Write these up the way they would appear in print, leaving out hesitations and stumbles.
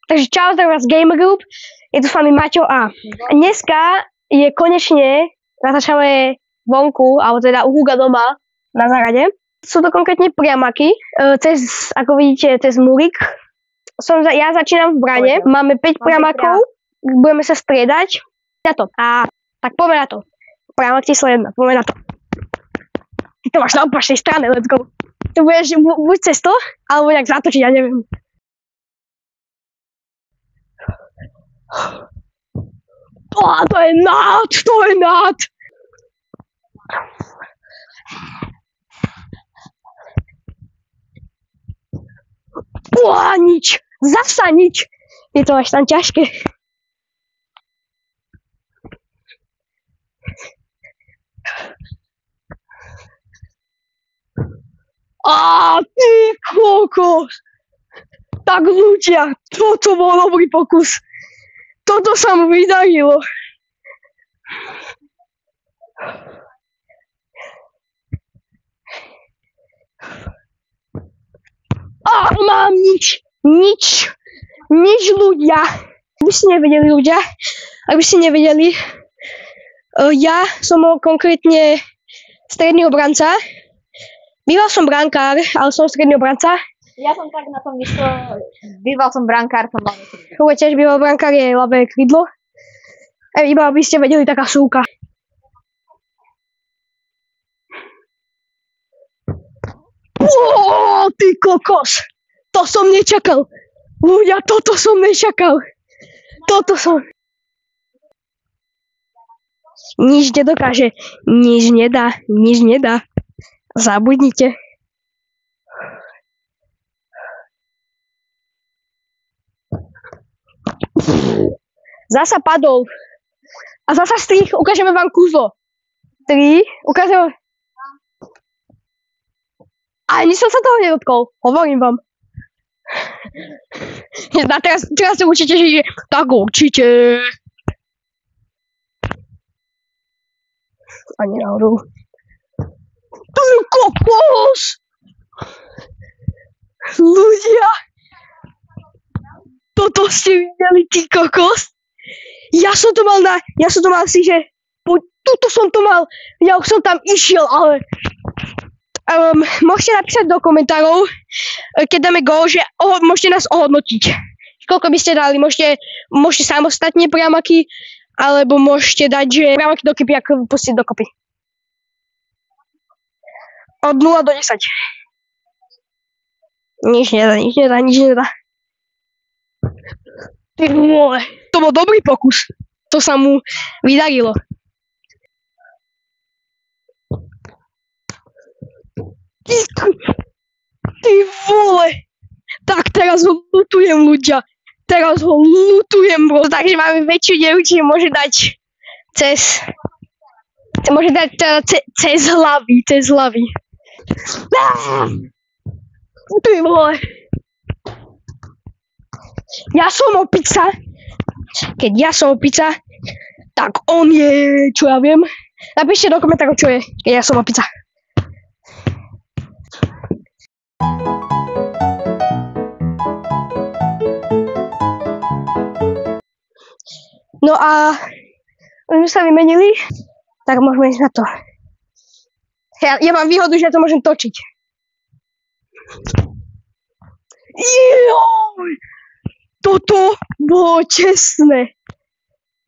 Takže čau, zdravím vás Gamer Group, je tu s vami Maťo a dneska je konečne, natáčame vonku, alebo teda u Huga doma na záhrade. Sú to konkrétne priamaky, ako vidíte, cez múrik. Ja začínam v brane, máme 5 priamakov, budeme sa striedať. Na to. A tak poďme na to. Priamak číslo 1, poďme na to. Ty to máš na opačnej strane, let's go. Tu budeš buď cez to, alebo nejak zatočiť, ja neviem. To je nád! Nič! Zasa nič! Je to až tam ťažké. Ty kokos! Tak ľudia, toto bol dobrý pokus. Toto sa mu vydarilo. Mám nič ľudia. Ak by ste nevedeli, ja som konkrétne stredný obranca. Býval som brankár, ale som stredný obranca. Ja som tak na tom myslel, býval som brankár, som ľavé krídlo. Hugo tiež býval brankár, je ľavé krídlo. Iba aby ste vedeli, taká súka. Ty kokos! To som nečakal! Ľudia, toto som nečakal! Nič nedokáže, nič nedá. Zabudnite. Zasa padol. A zasa strich, ukážeme vám kúzlo. 3, ukážeme. Ani som sa toho nedotkol, hovorím vám. A teraz si určite, že tak určite. Ani náhodou. Ty kokos! Ľudia! Toto ste videli, ty kokos? Ja som to mal si, že tuto som to mal, ja už som tam išiel, ale môžete napísať do komentárov, keď dáme gól, že môžete nás ohodnotiť. Koľko by ste dali, môžete samostatne priamaky, alebo môžete dať, že priamaky dokopy, ako pustiť dokopy. Od 0 do 10. Nič nedá. Ty vole, to bol dobrý pokus. To sa mu vydarilo. Ty vole. Tak teraz ho lutujem, ľudia. Bro. Takže máme väčšiu dielu, čiže môže dať cez hlavy. Ty vole. Ja som opica. Keď ja som opica, tak on je, čo ja viem. Napíšte do komentárov, čo je, keď ja som opica. No a my sme sa vymenili, tak môžeme ísť na to. Ja mám výhodu, že ja to môžem točiť. Joj! Toto bolo čestné.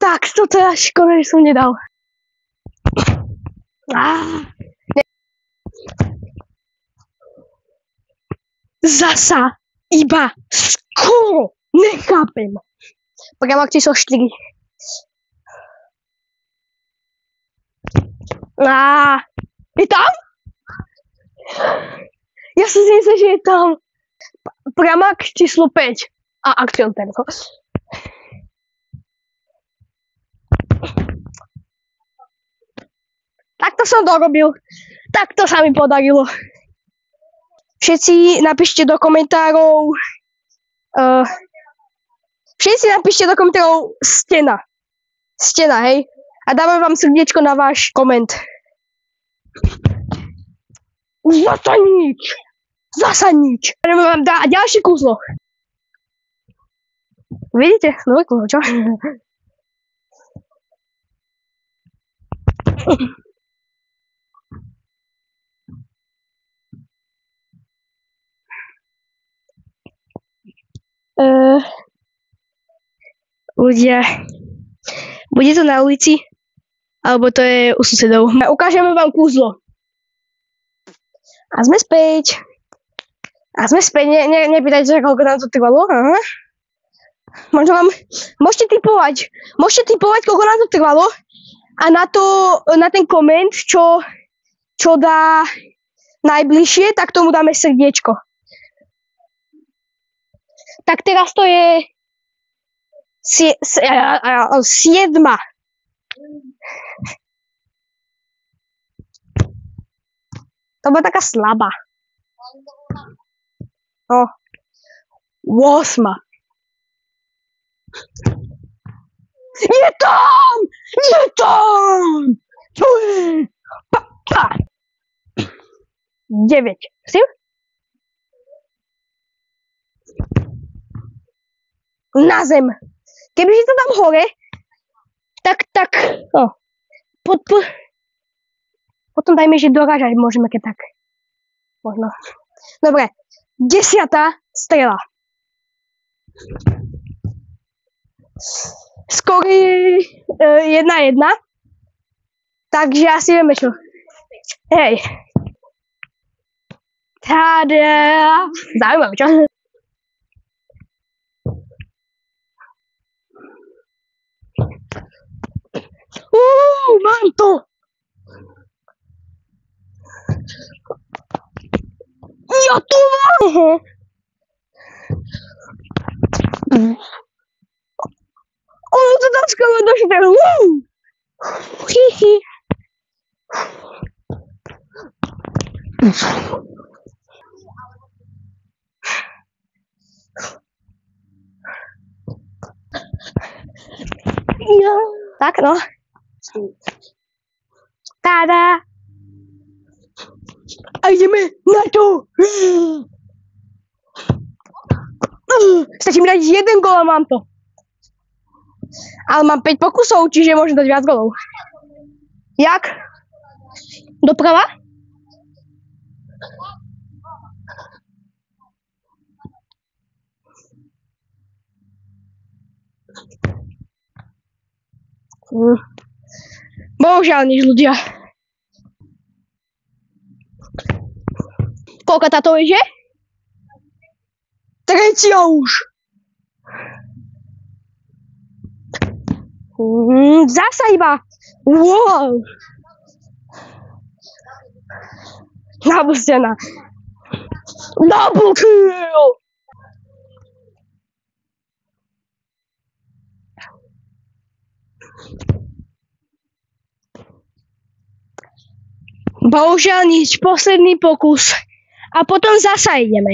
Tak, toto ja škoda, že som nedal. Zasa iba skoro nechápem. Priamak číslo 4. Je tam? Ja som si myslel, že je tam. Priamak číslo 5. A akcion tempo. Takto som dorobil. Takto sa mi podarilo. Všetci napíšte do komentárov stena, hej? A dávam vám srdiečko na váš koment. Zasa nič. Ideme vám dať ďalšie kúzlo. Vidíte? No vyklo, čo? Ľudia, bude to na ulici? Alebo to je u susedov? Ukážeme vám kúzlo. A sme späť. Nepýtajte sa, koľko nám to trvalo. Aha. Možno vám... Môžete typovať, koľko nám to trvalo. A na ten koment, čo dá najbližšie, tak tomu dáme srdiečko. Tak teraz to je 7. To bola taká slabá. No. 8. Je tam! Tu je! 9. Si? Na zem. Kebyže to tam hore, tak, no. Potom dajme, že dorážať môžeme, keď tak. Možno. Dobre. 10. strela. Skoro je 1-1. Takže asi vieme čo. Hej. Tada. Zaujímavé, čo? Mám to! Ja tu mám! Ono to tam skoro došlo. Hihi. Tak no. Tada. A ideme na to. Stačí mi dať jeden gól a mám to. Ale mám 5 pokusov, čiže môžem dať viac golov. Jak? Doprava? Bohužiaľ nič, ľudia. Koľko táto je? Tretia už. Zasa iba. Wow. Nabustená. Double kill. Bohužiaľ nič, posledný pokus. A potom zasa ideme.